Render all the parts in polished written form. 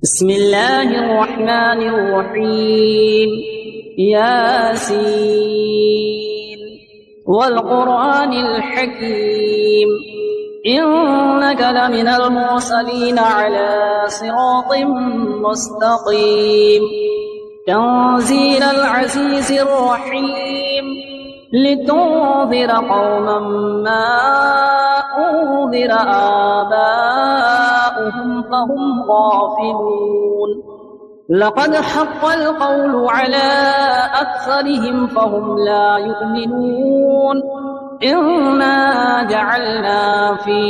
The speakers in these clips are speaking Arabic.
بسم الله الرحمن الرحيم. ياسين والقرآن الحكيم إنك لمن المرسلين على صراط مستقيم تنزيل العزيز الرحيم لتنذر قوما ما أنذر آباؤهم فهم غافلون لقد حق القول على أكثرهم فهم لا يؤمنون إنا جعلنا في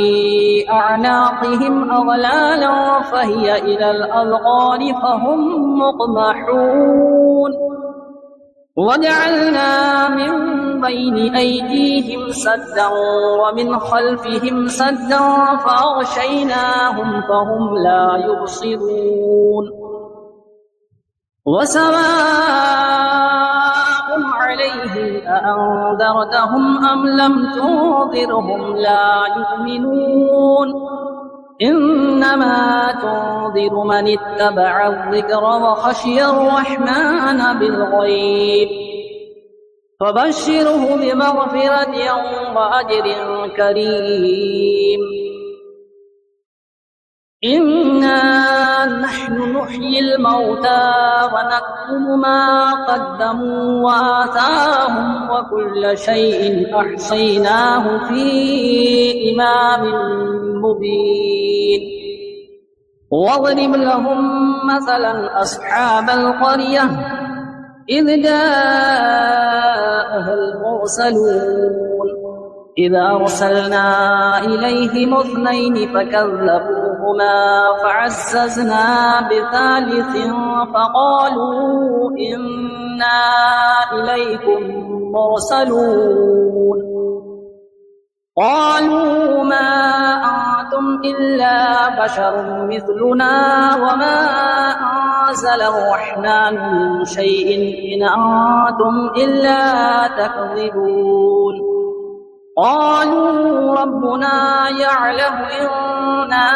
أعناقهم أغلالا فهي إلى الأذقان فهم مقمحون وجعلنا من بين أيديهم سدا ومن خلفهم سدا فأغشيناهم فهم لا يبصرون وسواء عليهم أأنذرتهم أم لم تنذرهم لا يؤمنون إنما تنذر من اتبع الذكر وخشي الرحمن بالغيب فبشره بمغفرة وأجر كريم إنا نحن نحيي الموتى ونكتب ما قدموا وآثارهم وكل شيء أحصيناه في إمام مبين واضرب لهم مثلا أصحاب القرية إذ جاءها المرسلون إذا أرسلنا إليهم اثنين فكذبوهما فعززنا بثالث فقالوا إنا إليكم مرسلون قالوا ما أنتم إلا بشر مثلنا وما أنزل الرحمن من شيء إن أنتم إلا تكذبون قالوا ربنا يعلم إنا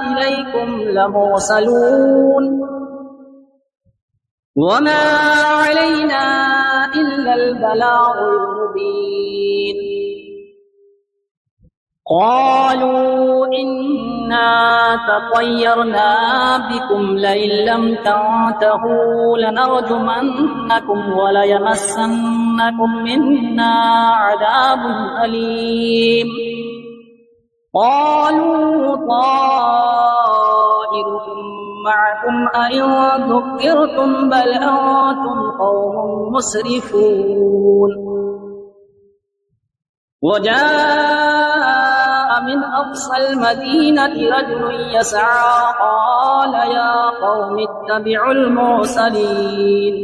إليكم لمرسلون وما علينا إلا البلاغ المبين قالوا إنا تطيرنا بكم لئن لم تنتهوا لنرجمنكم وليمسنكم منا عذاب أليم قالوا طائركم معكم أئن ذكرتم بل أنتم قوم مسرفون وجاء من أقصى المدينة رجل يسعى قال يا قوم اتبعوا المرسلين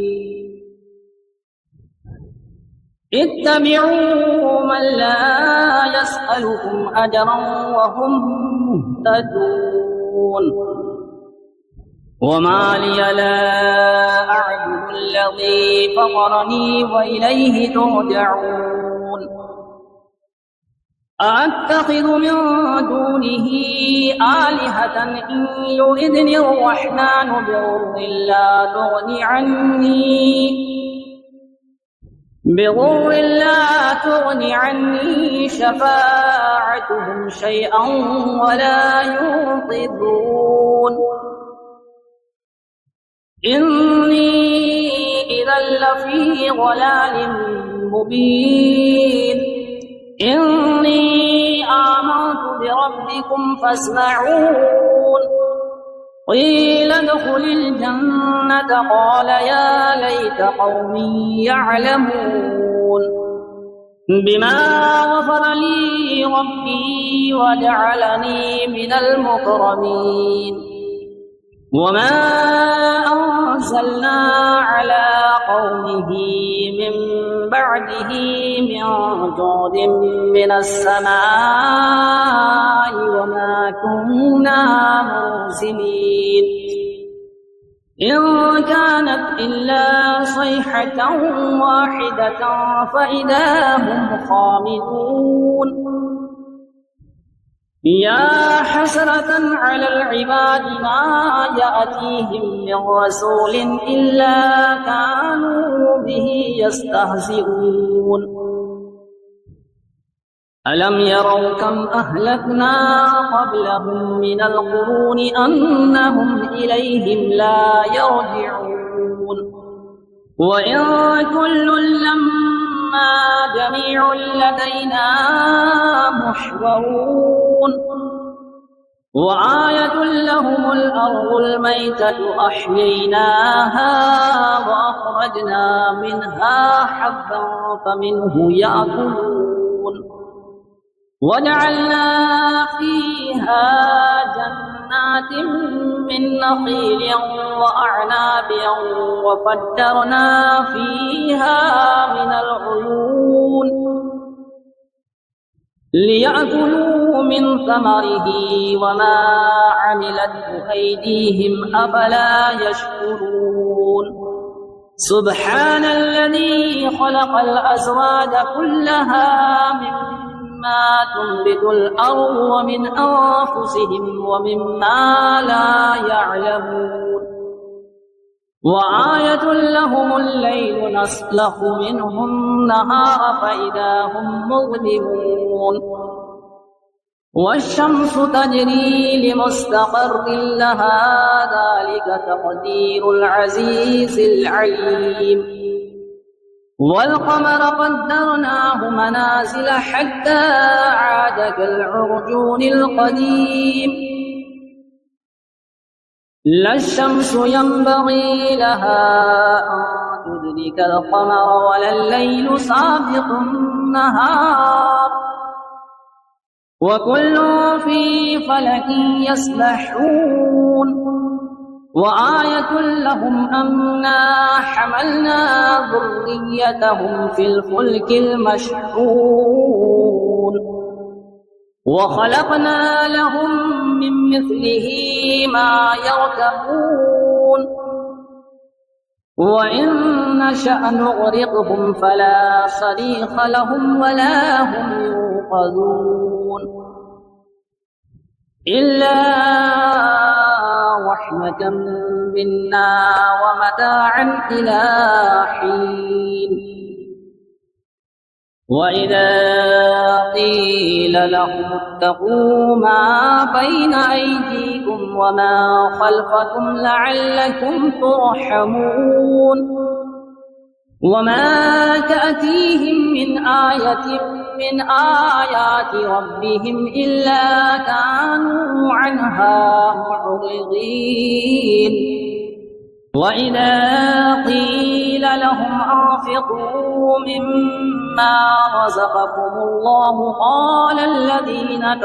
اتبعوا من لا يسألكم أجرا وهم مهتدون وما لي لا أعبد الذي فطرني وإليه ترجعون أأتخذ من دونه آلهة إن يردني الرحمن بضر لا تغني عني شفاعتهم شيئا ولا ينقذون إني إذا لفي ضلال مبين إني آمنت بربكم فاسمعون قيل ادخل الجنة قال يا ليت قومي يعلمون بما غفر لي ربي وجعلني من المكرمين وما أنزلنا على قومه من بعده من جود من السماء وما كنا منزلين إن كانت إلا صيحة واحدة فإذا هم خامدون يا حسرة على العباد ما يأتيهم من رسول إلا كانوا به يستهزئون ألم يروا كم أهلكنا قبلهم من القرون أنهم إليهم لا يرجعون وإن كل لما جميع لدينا محضرون وآية لهم الأرض الميتة أحييناها وأخرجنا منها حبا فمنه يأكلون وجعلنا فيها جنات من نخيل وأعناب وفجرنا فيها من العيون ليأكلوا من ثمره وما عملته أيديهم أفلا يشكرون سبحان الذي خلق الأزواج كلها مما تنبت الأرض ومن أنفسهم ومما لا يعلمون وآية لهم الليل نسلخ منه النهار فإذا هم مظلمون والشمس تجري لمستقر لها ذلك تقدير العزيز العليم والقمر قدرناه منازل حتى عاد كالعرجون القديم لا الشمس ينبغي لها أن تدرك القمر ولا الليل سابق النهار وكل في فلك يسبحون وآية لهم أنا حملنا ذريتهم في الفلك المشحون وخلقنا لهم من مثله ما يركبون وإن نشأ نغرقهم فلا صريخ لهم ولا هم ينقذون إلا رحمة منا ومتاعا إلى حين وإذا قيل لهم اتقوا ما بين أيديكم وما خلفكم لعلكم ترحمون وما تأتيهم من آية من آيات ربهم إلا كانوا عنها معرضين وإذا قيل لهم أنفقوا مما رزقكم الله قال الذين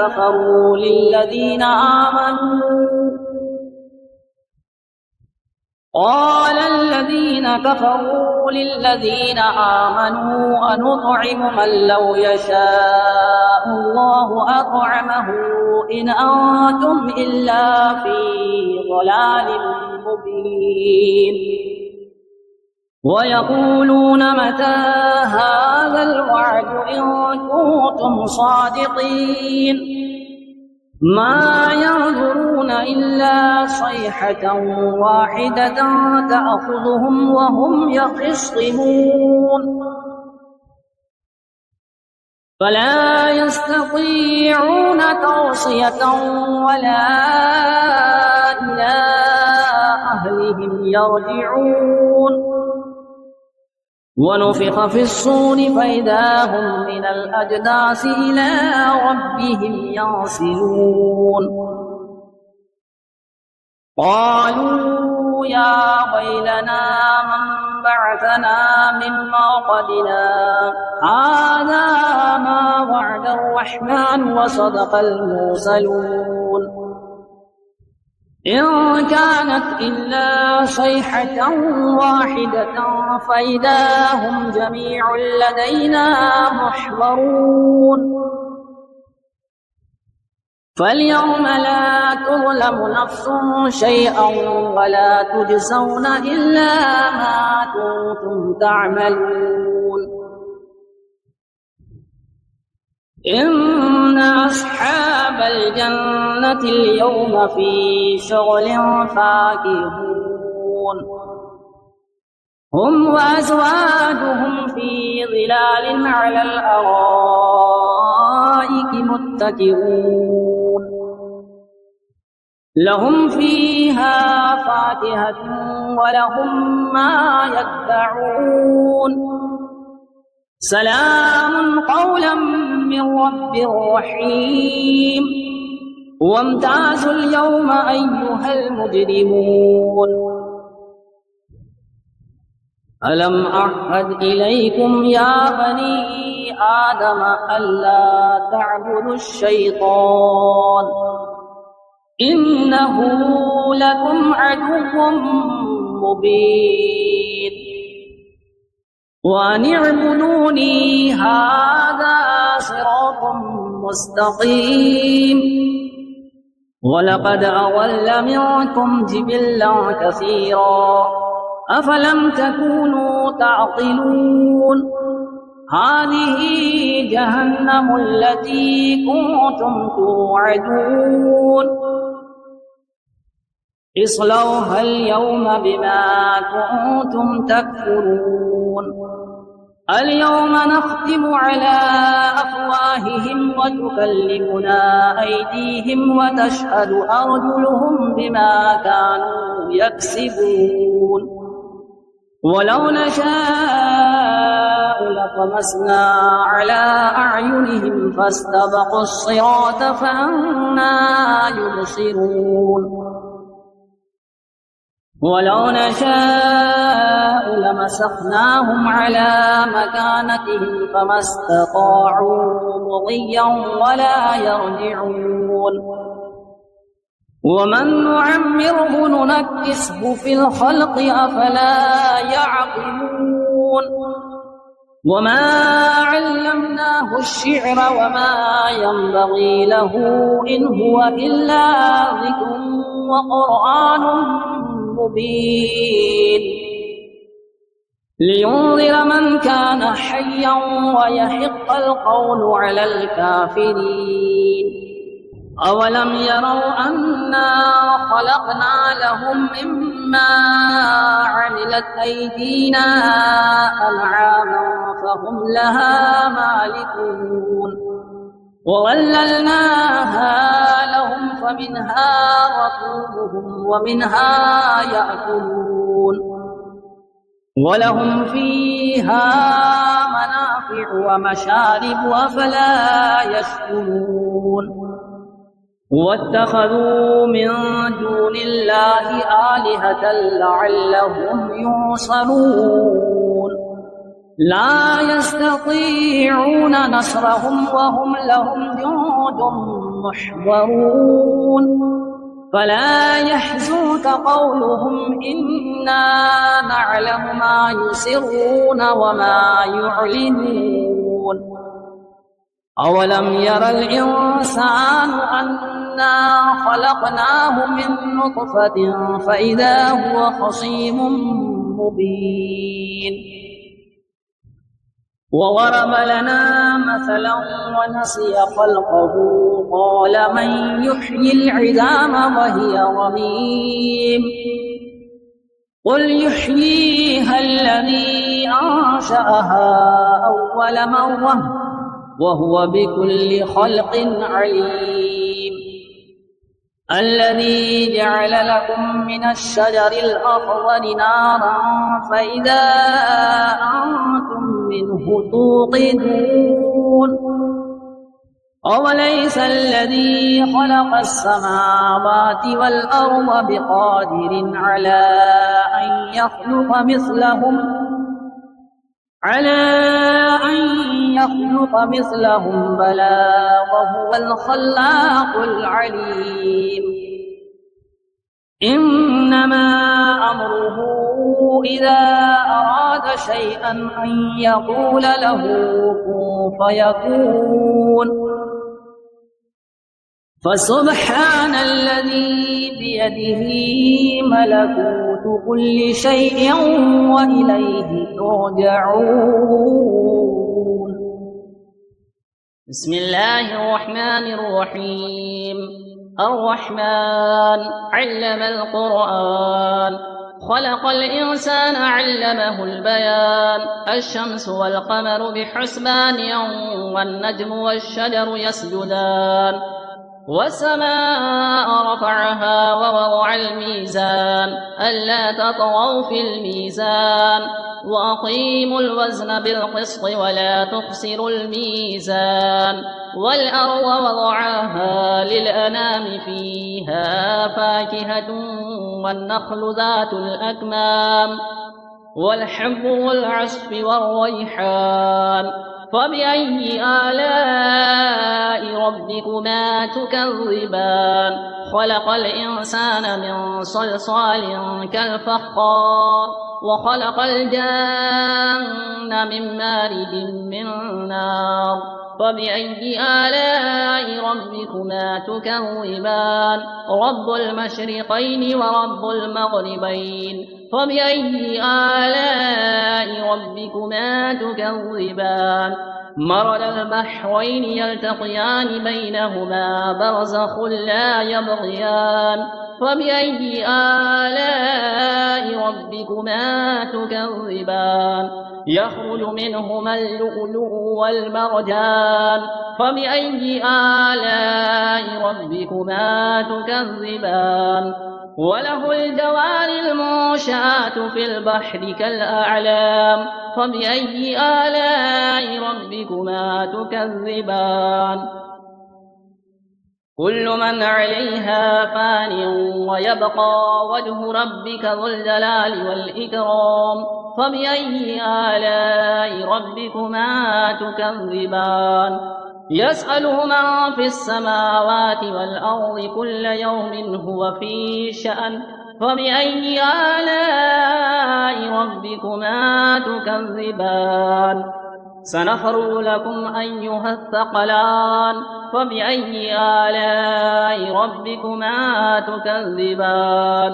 كفروا للذين آمنوا أنطعم من لو يشاء الله أطعمه إن أنتم إلا في ضلال مبين ويقولون متى هذا الوعد إن كنتم صادقين ما ينظرون إلا صيحة واحدة تأخذهم وهم يخصمون فلا يستطيعون توصية ولا إلى أهلهم يرجعون ونفخ في الصور فإذا هم من الأجداث إلى ربهم ينسلون قالوا يا ويلنا من بعثنا من مرقدنا هذا ما وعد الرحمن وصدق المرسلون إن كانت إلا صيحة واحدة فإذا هم جميع لدينا محضرون فاليوم لا تظلم نفس شيئا ولا تجزون إلا ما كنتم تعملون إن أصحاب الجنة اليوم في شغل فاكهون هم وأزواجهم في ظلال على الأرائك متكئون لهم فيها فاكهة ولهم ما يدعون سلام قولا من رب رحيم وامتازوا اليوم أيها المجرمون ألم أعهد إليكم يا بني آدم ألا تعبدوا الشيطان إنه لكم عدو مبين وأن اعبدوني هذا صراط مستقيم ولقد أضل منكم جبلا كثيرا أفلم تكونوا تعقلون هذه جهنم التي كنتم توعدون اصلوها اليوم بما كنتم تكفرون اليوم نختم على أفواههم وتكلمنا أيديهم وتشهد أرجلهم بما كانوا يكسبون ولو نشاء لطمسنا على أعينهم فاستبقوا الصراط فأنى يبصرون ولو نشاء لمسخناهم على مكانتهم فما استطاعوا مضيا ولا يرجعون ومن نعمره ننكسه في الخلق أفلا يعقلون وما علمناه الشعر وما ينبغي له إن هو إلا ذكر وقرآن مبين لينذر من كان حيا ويحق القول على الكافرين أولم يروا أنا خلقنا لهم مما عملت أيدينا أنعاما فهم لها مالكون وظللناها لهم فمنها ركوبهم ومنها يأكلون ولهم فيها منافع ومشارب أفلا يشكرون واتخذوا من دون الله آلهة لعلهم ينصرون لا يستطيعون نصرهم وهم لهم جند محضرون فلا يحزنك قولهم إنا نعلم ما يسرون وما يعلنون أولم ير الإنسان أنا خلقناه من نطفة فإذا هو خصيم مبين وضرب لنا مثلا ونسي خلقه قال من يحيي العظام وهي رميم قل يحييها الذي أنشأها أول مرة وهو بكل خلق عليم الذي جعل لكم من الشجر الأخضر نارا فإذا أنتم منه توقدون أوليس الذي خلق السماوات والأرض بقادر على أن يخلق مثلهم بلى وهو الخلاق العليم إنما أمره إذا أراد شيئا أن يقول له كن فيكون فسبحان الذي بيده ملكوت كل شيء وإليه ترجعون بسم الله الرحمن الرحيم. الرحمن علم القرآن، خلق الإنسان علمه البيان. الشمس والقمر بحسبان، والنجم والشجر يسجدان. والسماء رفعها ووضع الميزان، ألا تطغوا في الميزان، وأقيموا الوزن بالقسط ولا تخسروا الميزان. والأرض وضعها للأنام، فيها فاكهة والنخل ذات الأكمام، والحب والعصف والريحان. فبأي آلاء ربكما تكذبان؟ خلق الإنسان من صلصال كالفخار، وخلق الجن من مارد من نار. فبأي آلاء ربكما تكذبان؟ رب المشرقين ورب المغربين. فبأي آلاء ربكما تكذبان؟ مرج البحرين يلتقيان، بينهما برزخ لا يبغيان. فبأي آلاء ربكما تكذبان؟ يخرج منهما اللؤلؤ والمرجان. فبأي آلاء ربكما تكذبان؟ وله الجوار المنشآت في البحر كالأعلام. فبأي آلاء ربكما تكذبان؟ كل من عليها فان، ويبقى وجه ربك ذو الجلال والإكرام. فبأي آلاء ربكما تكذبان؟ يسأله من في السماوات والأرض، كل يوم هو في شأن. فبأي آلاء ربكما تكذبان؟ سنفرغ لكم أيها الثقلان. فبأي آلاء ربكما تكذبان؟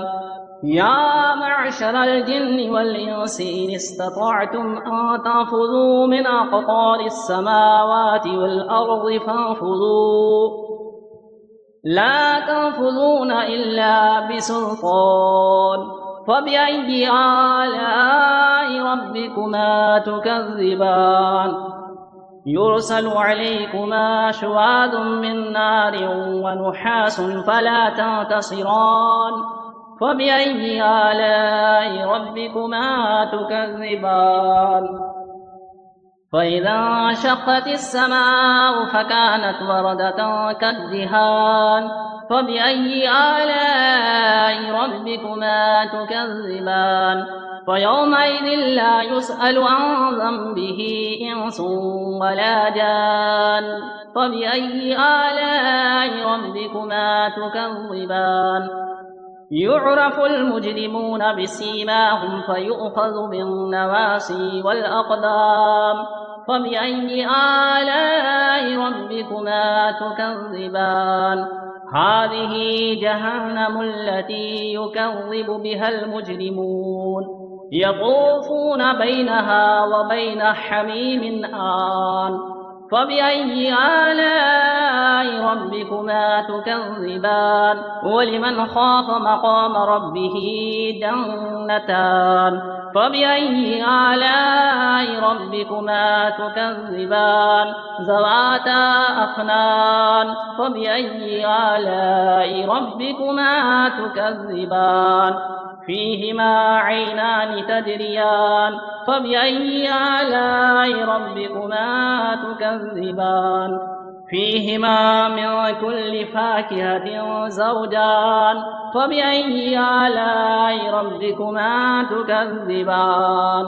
يا معشر الجن والإنس، إن استطعتم أن تنفذوا من أقطار السماوات والأرض فانفذوا، لا تنفذون إلا بسلطان. فبأي آلاء ربكما تكذبان؟ يرسل عليكما شواظ من نار ونحاس فلا تنتصران. فبأي آلاء ربكما تكذبان؟ فإذا انشقت السماء فكانت وردة كالدهان. فبأي آلاء ربكما تكذبان؟ فيومئذ لا يسأل عن ذنبه إنس ولا جان. فبأي آلاء ربكما تكذبان؟ يعرف المجرمون بسيماهم، فيؤخذ بالنواصي والأقدام. فبأي آلاء ربكما تكذبان؟ هذه جهنم التي يكذب بها المجرمون، يطوفون بينها وبين حميم آن. فبأي آلاء ربكما تكذبان؟ ولمن خاف مقام ربه جنتان. فبأي آلاء ربكما تكذبان؟ ذواتا أفنان. فبأي آلاء ربكما تكذبان؟ فيهما عينان تجريان. فبأي آلاء ربكما تكذبان؟ فيهما من كل فاكهة زوجان. فبأي آلاء ربكما تكذبان؟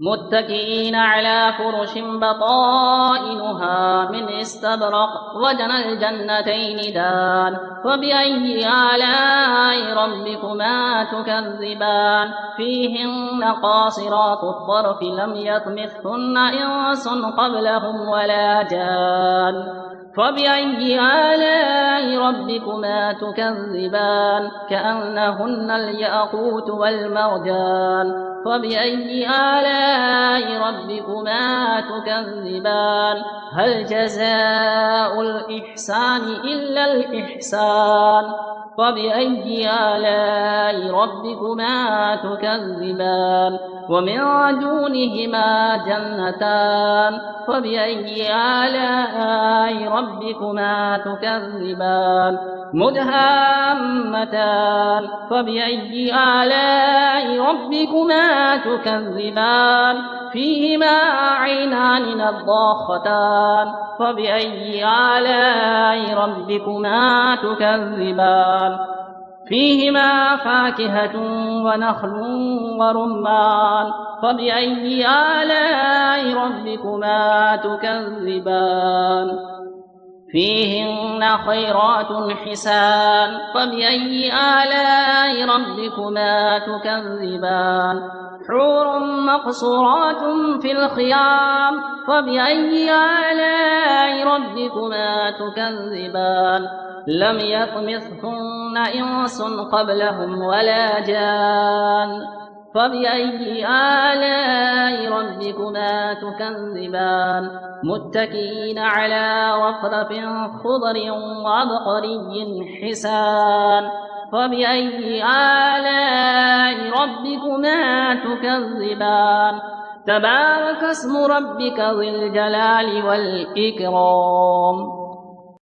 متكئين على فرش بطائنها من استبرق، وجنى الجنتين دان. فبأي آلاء ربكما تكذبان؟ فيهن قاصرات الطرف لم يطمثهن إنس قبلهم ولا جان. فبأي آلاء ربكما تكذبان كأنهن الياقوت والمرجان فبأي آلاء ربكما تكذبان هل جزاء الإحسان إلا الإحسان فبأي آلاء ربكما تكذبان ومن دونهما جنتان فبأي آلاء ربكما تكذبان مدهامتان فبأي آلاء ربكما تكذبان فيهما عينان نضاختان فبأي آلاء ربكما تكذبان فيهما فاكهة ونخل ورمان فبأي آلاء ربكما تكذبان فيهن خيرات حسان فبأي آلاء ربكما تكذبان حور مقصورات في الخيام فبأي آلاء ربكما تكذبان لم يطمثهن إنس قبلهم ولا جان فبأي آلاء ربكما تكذبان متكئين على رفرف خضر وعبقري حسان فبأي آلاء ربكما تكذبان تبارك اسم ربك ذي الجلال والإكرام